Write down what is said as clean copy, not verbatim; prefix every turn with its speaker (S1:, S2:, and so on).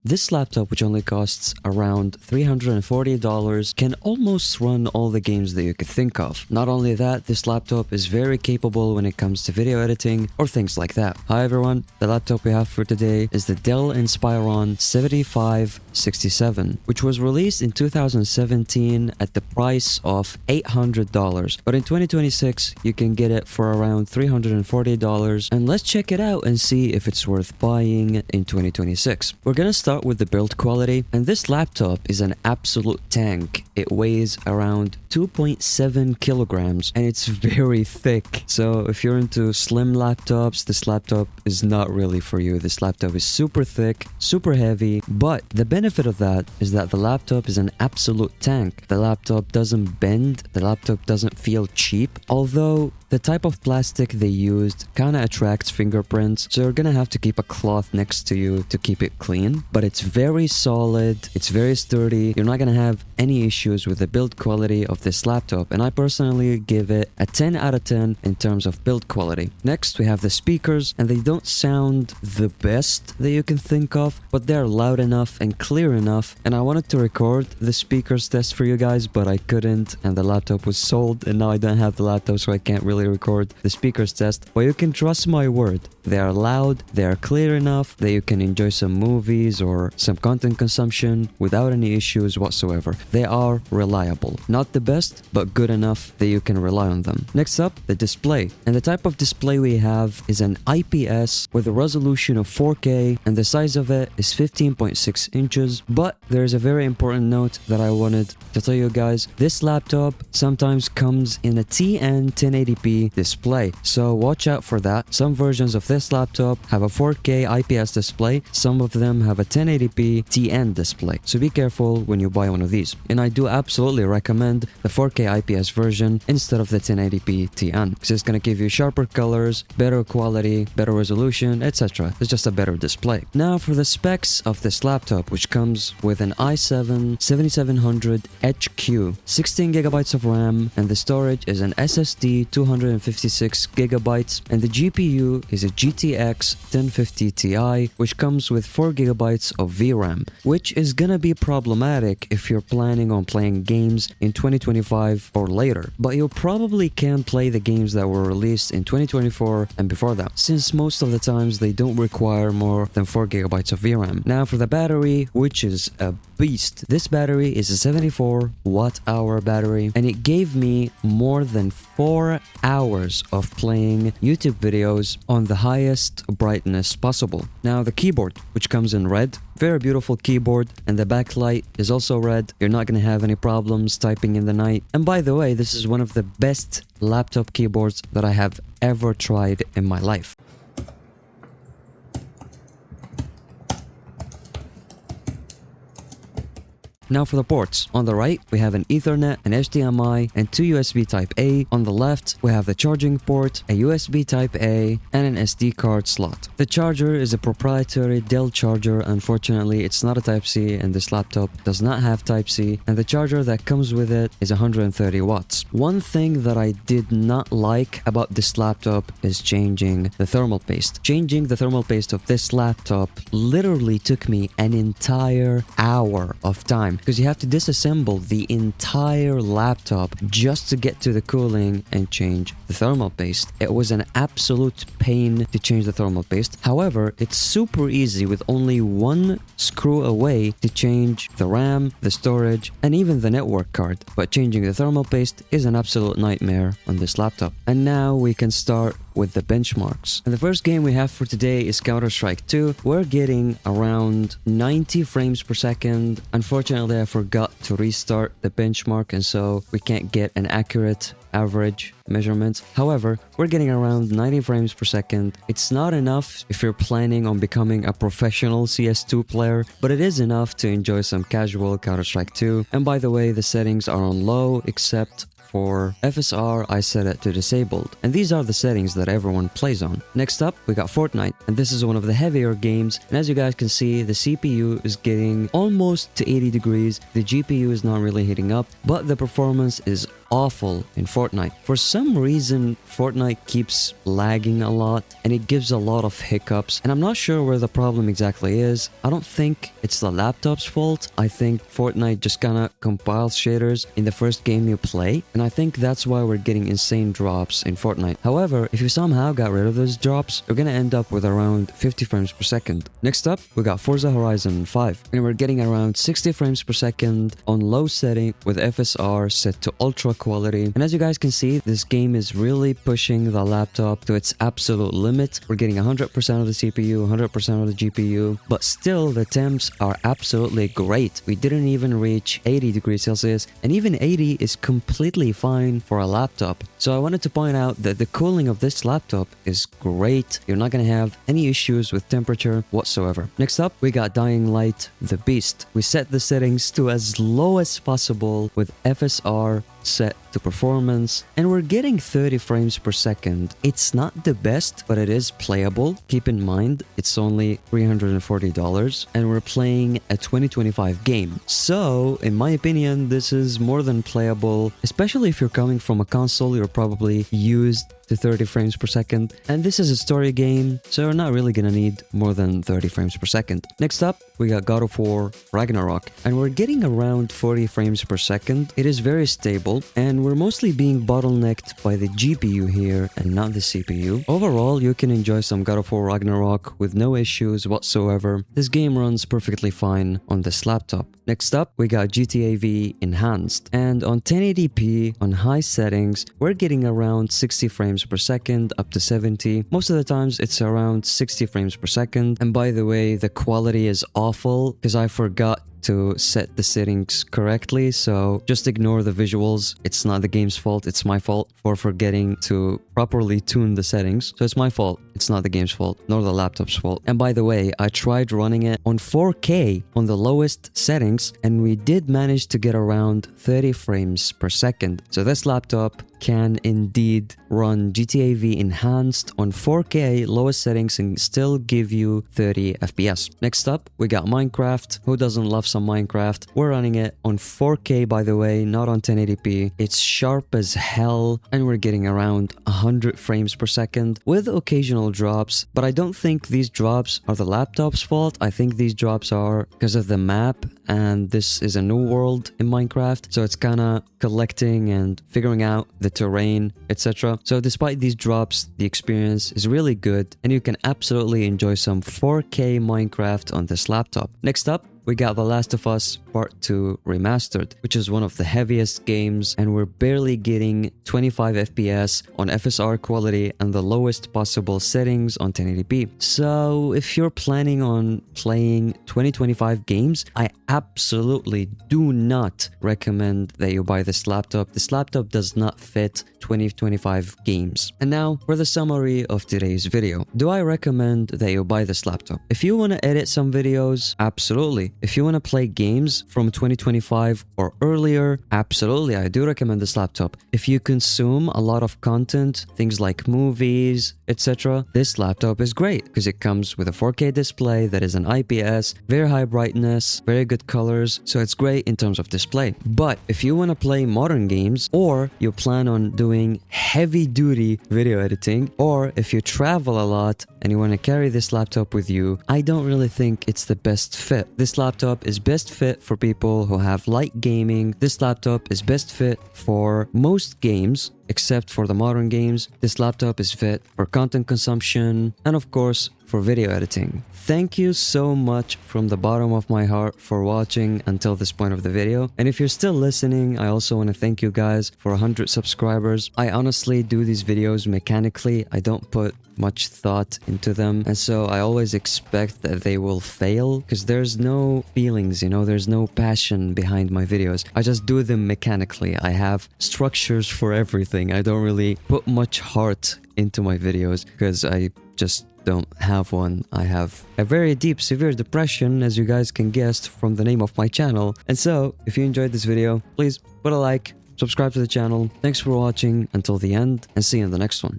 S1: This laptop, which only costs around $340, can almost run all the games that you could think of. Not only that, this laptop is very capable when it comes to video editing or things like that. Hi everyone, the laptop we have for today is the Dell Inspiron 7567, which was released in 2017 at the price of $800, but in 2026 you can get it for around $340, and let's check it out and see if it's worth buying in 2026. We're gonna start with the build quality, and this laptop is an absolute tank. It weighs around 2.7 kilograms and it's very thick. So if you're into slim laptops, this laptop is not really for you. This laptop is super thick, super heavy, but the benefit of that is that the laptop is an absolute tank. The laptop doesn't bend, the laptop doesn't feel cheap, although the type of plastic they used kind of attracts fingerprints, so you're gonna have to keep a cloth next to you to keep it clean. But it's very solid, it's very sturdy, you're not gonna have any issues with the build quality of this laptop, and I personally give it a 10 out of 10 in terms of build quality. Next, we have the speakers, and they don't sound the best that you can think of, but they're loud enough and clear enough, and I wanted to record the speakers test for you guys, but I couldn't, and the laptop was sold, and now I don't have the laptop, so I can't really record the speakers test. But you can trust my word, they are loud, they are clear enough that you can enjoy some movies or some content consumption without any issues whatsoever. They are reliable, not the best, but good enough that you can rely on them. Next up, the display, and the type of display we have is an IPS with a resolution of 4K, and the size of it is 15.6 inches. But there's a very important note that I wanted to tell you guys. This laptop sometimes comes in a TN 1080p display, so watch out for that. Some versions of this laptop have a 4K IPS display, some of them have a 1080p TN display, so be careful when you buy one of these. And I do absolutely recommend the 4K IPS version instead of the 1080p TN, because it's going to give you sharper colors, better quality, better resolution, etc. It's just a better display. Now for the specs of this laptop, which comes with an i7 7700 HQ, 16 gigabytes of RAM, and the storage is an SSD 256 gigabytes, and the GPU is a GTX 1050 Ti, which comes with 4 gigabytes of VRAM, which is gonna be problematic if you're planning on playing games in 2025 or later. But you probably can play the games that were released in 2024 and before that, since most of the times they don't require more than 4 gigabytes of VRAM. Now for the battery, which is a beast. This battery is a 74 watt hour battery, and it gave me more than 4 hours of playing YouTube videos on the highest brightness possible. Now the keyboard, which comes in red, very beautiful keyboard, and the backlight is also red. You're not gonna have any problems typing in the night. And by the way, this is one of the best laptop keyboards that I have ever tried in my life. Now for the ports. On the right, we have an Ethernet, an HDMI, and 2 USB Type-A. On the left, we have the charging port, a USB Type-A, and an SD card slot. The charger is a proprietary Dell charger. Unfortunately, it's not a Type-C, and this laptop does not have Type-C, and the charger that comes with it is 130 watts. One thing that I did not like about this laptop is changing the thermal paste. Changing the thermal paste of this laptop literally took me an entire hour of time, because you have to disassemble the entire laptop just to get to the cooling and change the thermal paste. It was an absolute pain to change the thermal paste. However, it's super easy with only one screw away to change the RAM, the storage, and even the network card. But changing the thermal paste is an absolute nightmare on this laptop. And now we can start with the benchmarks. And the first game we have for today is Counter-Strike 2. We're getting around 90 frames per second. Unfortunately, I forgot to restart the benchmark, and so we can't get an accurate average measurements. However, we're getting around 90 frames per second. It's not enough if you're planning on becoming a professional CS2 player, but it is enough to enjoy some casual Counter-Strike 2. And by the way, the settings are on low, except for FSR, I set it to disabled, and these are the settings that everyone plays on. Next up, we got Fortnite, and this is one of the heavier games, and as you guys can see, the CPU is getting almost to 80 degrees, the GPU is not really heating up, but the performance is awful in Fortnite. For some reason, Fortnite keeps lagging a lot and it gives a lot of hiccups, and I'm not sure where the problem exactly is. I don't think it's the laptop's fault. I think Fortnite just kinda compiles shaders in the first game you play, and I think that's why we're getting insane drops in Fortnite. However, if you somehow got rid of those drops, you're gonna end up with around 50 frames per second. Next up, we got Forza Horizon 5, and we're getting around 60 frames per second on low setting with FSR set to ultra quality. And as you guys can see, this game is really pushing the laptop to its absolute limit. We're getting 100% of the CPU, 100% of the GPU, but still the temps are absolutely great. We didn't even reach 80 degrees Celsius, and even 80 is completely fine for a laptop. So I wanted to point out that the cooling of this laptop is great. You're not gonna have any issues with temperature whatsoever. Next up, we got Dying Light the Beast. We set the settings to as low as possible with FSR set to performance, and we're getting 30 frames per second. It's not the best, but it is playable. Keep in mind, it's only $340 and we're playing a 2025 game. So, in my opinion, this is more than playable, especially if you're coming from a console you're probably used to 30 frames per second. And this is a story game, so you're not really gonna need more than 30 frames per second. Next up, we got God of War Ragnarok, and we're getting around 40 frames per second. It is very stable, and we're mostly being bottlenecked by the GPU here and not the CPU. Overall, you can enjoy some God of War Ragnarok with no issues whatsoever. This game runs perfectly fine on this laptop. Next up, we got GTA V Enhanced, and on 1080p on high settings, we're getting around 60 frames per second up to 70. Most of the times it's around 60 frames per second. And by the way, the quality is awful because I forgot to set the settings correctly, so just ignore the visuals. It's not the game's fault, it's my fault for forgetting to properly tune the settings. So it's my fault, it's not the game's fault, nor the laptop's fault. And by the way, I tried running it on 4K on the lowest settings, and we did manage to get around 30 frames per second. So this laptop can indeed run GTA V Enhanced on 4K lowest settings and still give you 30 FPS. Next up, we got Minecraft. Who doesn't love some Minecraft? We're running it on 4K, by the way, not on 1080p. It's sharp as hell, and we're getting around 100 frames per second with occasional drops, but I don't think these drops are the laptop's fault. I think these drops are because of the map, and this is a new world in Minecraft, so it's kind of collecting and figuring out the terrain, etc. So despite these drops, the experience is really good, and you can absolutely enjoy some 4K Minecraft on this laptop. Next up, we got The Last of Us Part 2 Remastered, which is one of the heaviest games, and we're barely getting 25 FPS on FSR quality and the lowest possible settings on 1080p. So if you're planning on playing 2025 games, I absolutely do not recommend that you buy this laptop. This laptop does not fit 2025 games. And now for the summary of today's video. Do I recommend that you buy this laptop? If you want to edit some videos, absolutely. If you want to play games from 2025 or earlier, absolutely, I do recommend this laptop. If you consume a lot of content, things like movies, etc., this laptop is great because it comes with a 4K display that is an IPS, very high brightness, very good colors, so it's great in terms of display. But if you want to play modern games, or you plan on doing heavy-duty video editing, or if you travel a lot and you want to carry this laptop with you, I don't really think it's the best fit. This laptop is best fit for people who have light gaming. This laptop is best fit for most games, except for the modern games. This laptop is fit for content consumption and of course for video editing. Thank you so much from the bottom of my heart for watching until this point of the video. And if you're still listening, I also want to thank you guys for 100 subscribers. I honestly do these videos mechanically. I don't put much thought into them, and so I always expect that they will fail because there's no feelings, you know, there's no passion behind my videos. I just do them mechanically. I have structures for everything. I don't really put much heart into my videos because I just don't have one. I have a very deep, severe depression, as you guys can guess from the name of my channel. And so, if you enjoyed this video, please put a like, subscribe to the channel. Thanks for watching until the end, and see you in the next one.